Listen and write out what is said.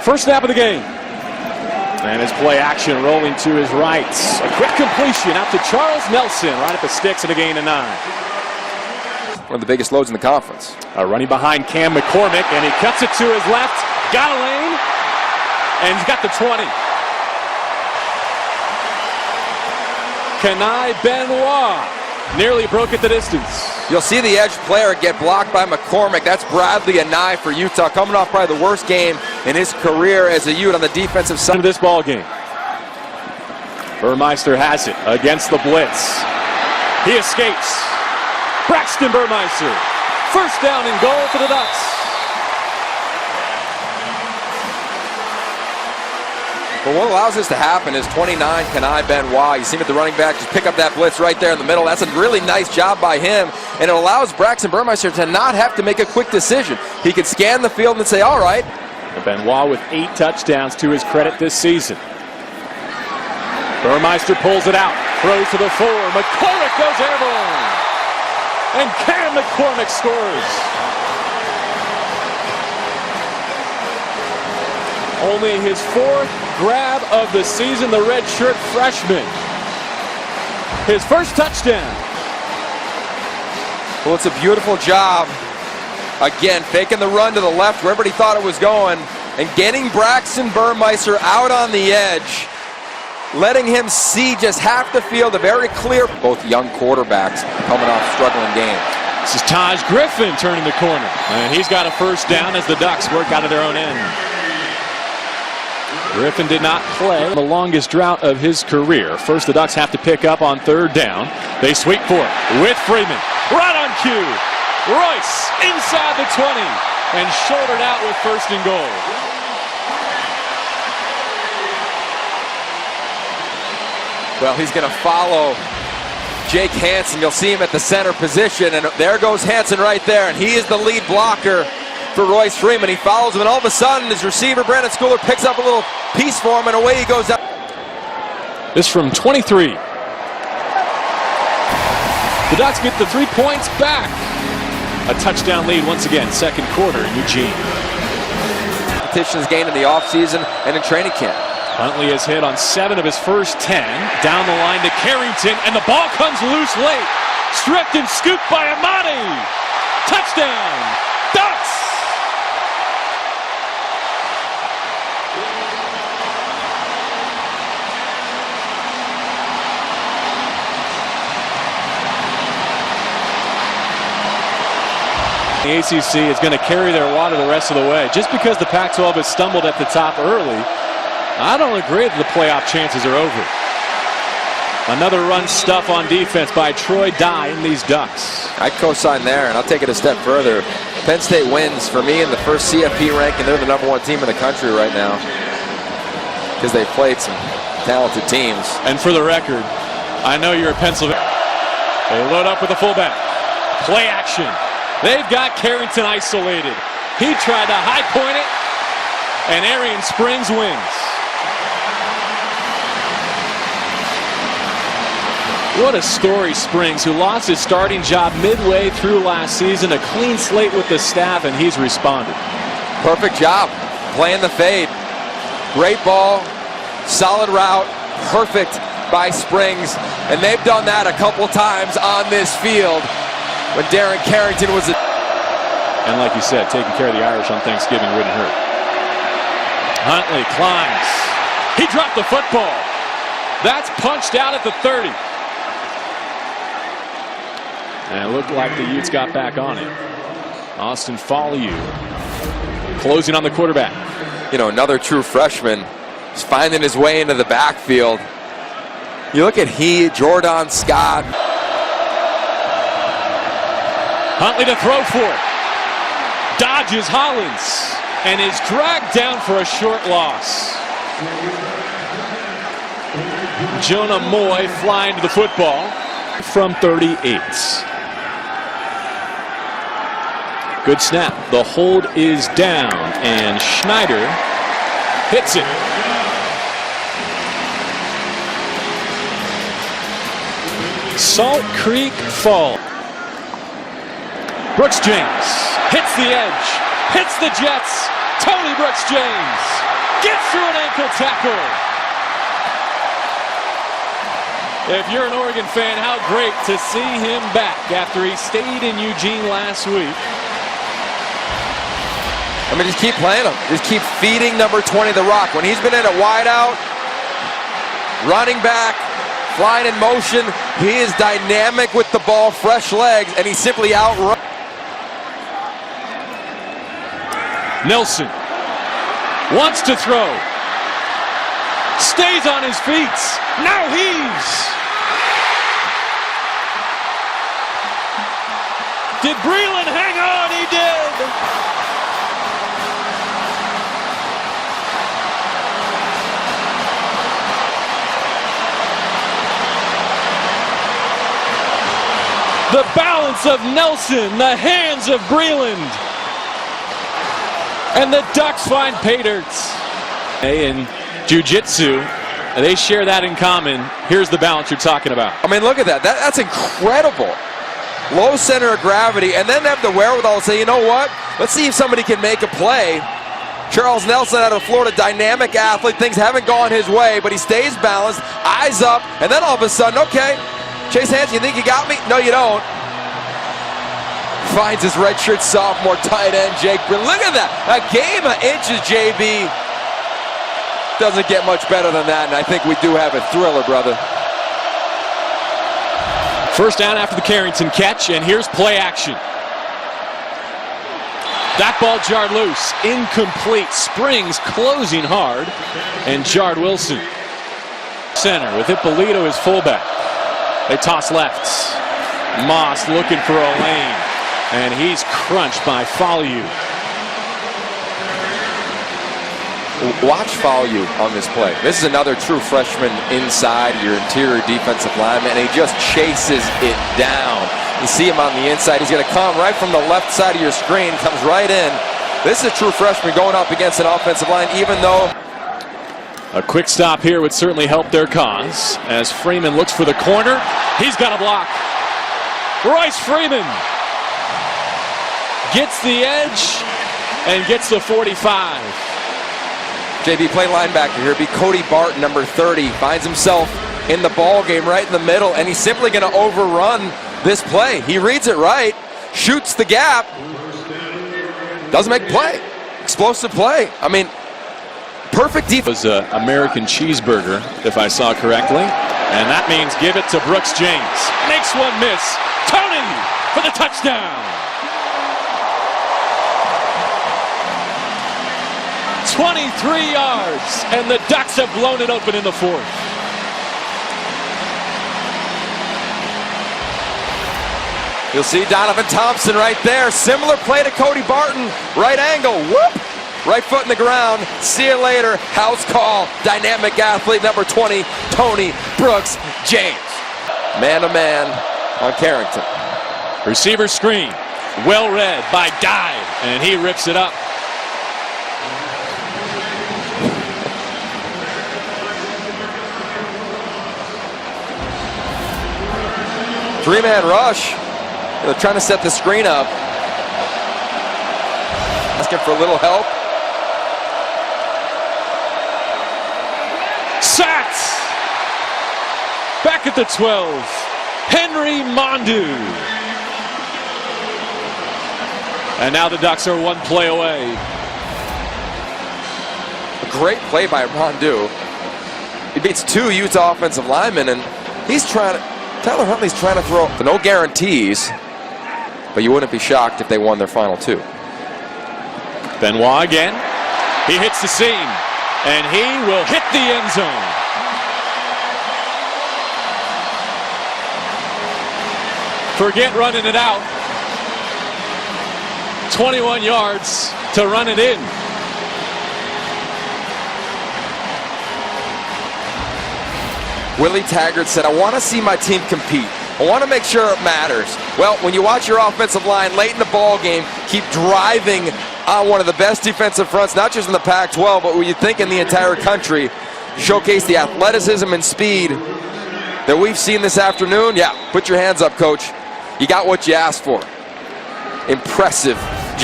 First snap of the game. And his play action rolling to his right. A quick completion out to Charles Nelson, right at the sticks, and a gain of 9. One of the biggest loads in the conference. Running behind Cam McCormick, and he cuts it to his left. Got a lane, and he's got the 20. Kenai Benoit nearly broke at the distance. You'll see the edge player get blocked by McCormick. That's Bradley Anai for Utah, coming off probably the worst game in his career as a Ute on the defensive side of this ball game. Burmeister has it against the blitz. He escapes. Braxton Burmeister, first down and goal for the Ducks. But what allows this to happen is 29, Kenai Benoit. You see him at the running back, just pick up that blitz right there in the middle. That's a really nice job by him, and it allows Braxton Burmeister to not have to make a quick decision. He can scan the field and say, all right. Benoit with 8 touchdowns to his credit this season. Burmeister pulls it out, throws to the 4. McCormick goes airborne, and Cam McCormick scores. Only his 4th grab of the season, the redshirt freshman. His first touchdown. Well, it's a beautiful job. Again, faking the run to the left where everybody thought it was going, and getting Braxton Burmeister out on the edge, letting him see just half the field, a very clear. Both young quarterbacks coming off struggling games. This is Taj Griffin turning the corner, and he's got a first down as the Ducks work out of their own end. Griffin did not play the longest drought of his career. First, the Ducks have to pick up on 3rd down. They sweep for it with Freeman. Right on cue. Royce inside the 20 and shouldered out with 1st and goal. Well, he's going to follow Jake Hansen. You'll see him at the center position, and there goes Hansen right there, and he is the lead blocker for Royce Freeman. He follows him, and all of a sudden his receiver Brandon Schooler picks up a little piece for him, and away he goes out. This from 23. The Ducks get the 3 points back. A touchdown lead once again, 2nd quarter in Eugene. Competition is gained in the offseason and in training camp. Huntley has hit on 7 of his first 10. Down the line to Carrington, and the ball comes loose late. Stripped and scooped by Amani. Touchdown, Ducks! The ACC is going to carry their water the rest of the way. Just because the Pac-12 has stumbled at the top early, I don't agree that the playoff chances are over. Another run stuff on defense by Troy Dye in these Ducks. I'd co-sign there, and I'll take it a step further. Penn State wins for me in the first CFP ranking. They're the #1 team in the country right now because they've played some talented teams. And for the record, I know you're a Pennsylvania. They load up with a fullback. Play action. They've got Carrington isolated. He tried to high point it, and Arian Springs wins. What a story, Springs, who lost his starting job midway through last season. A clean slate with the staff, and he's responded. Perfect job playing the fade. Great ball, solid route, perfect by Springs, and they've done that a couple times on this field when Darren Carrington was and like you said, taking care of the Irish on Thanksgiving wouldn't hurt. Huntley climbs. He dropped the football. That's punched out at the 30. And it looked like the Utes got back on it. Austin Folliu closing on the quarterback. You know, another true freshman is finding his way into the backfield. You look at Jordan Scott. Huntley to throw for it. Dodges Hollins and is dragged down for a short loss. Jonah Moy flying to the football from 38. Good snap. The hold is down, and Schneider hits it. Salt Creek Fall. Brooks James hits the edge, hits the Jets. Tony Brooks James gets through an ankle tackle. If you're an Oregon fan, how great to see him back after he stayed in Eugene last week. I mean, just keep playing him. Just keep feeding number 20 the rock. When he's been in a wide out, running back, flying in motion, he is dynamic with the ball, fresh legs, and he simply outruns. Nelson wants to throw. Stays on his feet. Now heaves. Did Breland hang on? He did. The balance of Nelson, the hands of Breland. And the Ducks find pay dirt. In jiu-jitsu, they share that in common. Here's the balance you're talking about. I mean, look at that. That's incredible. Low center of gravity, and then have the wherewithal to say, you know what? Let's see if somebody can make a play. Charles Nelson out of Florida, dynamic athlete. Things haven't gone his way, but he stays balanced, eyes up, and then all of a sudden, okay, Chase Hansen, you think you got me? No, you don't. Finds his redshirt sophomore tight end, Jake Breland. Look at that. A game of inches, JB. Doesn't get much better than that, and I think we do have a thriller, brother. First down after the Carrington catch, and here's play action. That ball jarred loose. Incomplete. Springs closing hard, and jarred Wilson. Center with Ippolito as fullback. They toss left. Moss looking for a lane, and he's crunched by Follew. Watch Follew on this play. This is another true freshman inside your interior defensive lineman, and he just chases it down. You see him on the inside. He's going to come right from the left side of your screen, comes right in. This is a true freshman going up against an offensive line, even though... A quick stop here would certainly help their cause as Freeman looks for the corner. He's got a block. Royce Freeman gets the edge and gets the 45. JB play linebacker here. Be Cody Barton, number 30. Finds himself in the ball game right in the middle, and he's simply going to overrun this play. He reads it right, shoots the gap, doesn't make play. Explosive play. I mean, perfect defense. It was an American cheeseburger, if I saw correctly. And that means give it to Brooks James. Makes one miss. Tony for the touchdown. 23 yards, and the Ducks have blown it open in the fourth. You'll see Donovan Thompson right there. Similar play to Cody Barton. Right angle. Whoop! Right foot in the ground. See you later. House call. Dynamic athlete number 20, Tony Brooks James. Man-to-man on Carrington. Receiver screen. Well read by Dive, and he rips it up. Three-man rush. They're trying to set the screen up. Asking for a little help. Sacked. Back at the 12. Henry Mondu. And now the Ducks are one play away. A great play by Mondu. He beats two Utes offensive linemen, and he's trying to... Tyler Huntley's trying to throw... No guarantees, but you wouldn't be shocked if they won their final two. Benoit again. He hits the seam, and he will hit the end zone. Forget running it out. 21 yards to run it in. Willie Taggart said, I want to see my team compete. I want to make sure it matters. Well, when you watch your offensive line late in the ball game, keep driving on one of the best defensive fronts, not just in the Pac-12, but what you think in the entire country, showcase the athleticism and speed that we've seen this afternoon. Yeah, put your hands up, coach. You got what you asked for. Impressive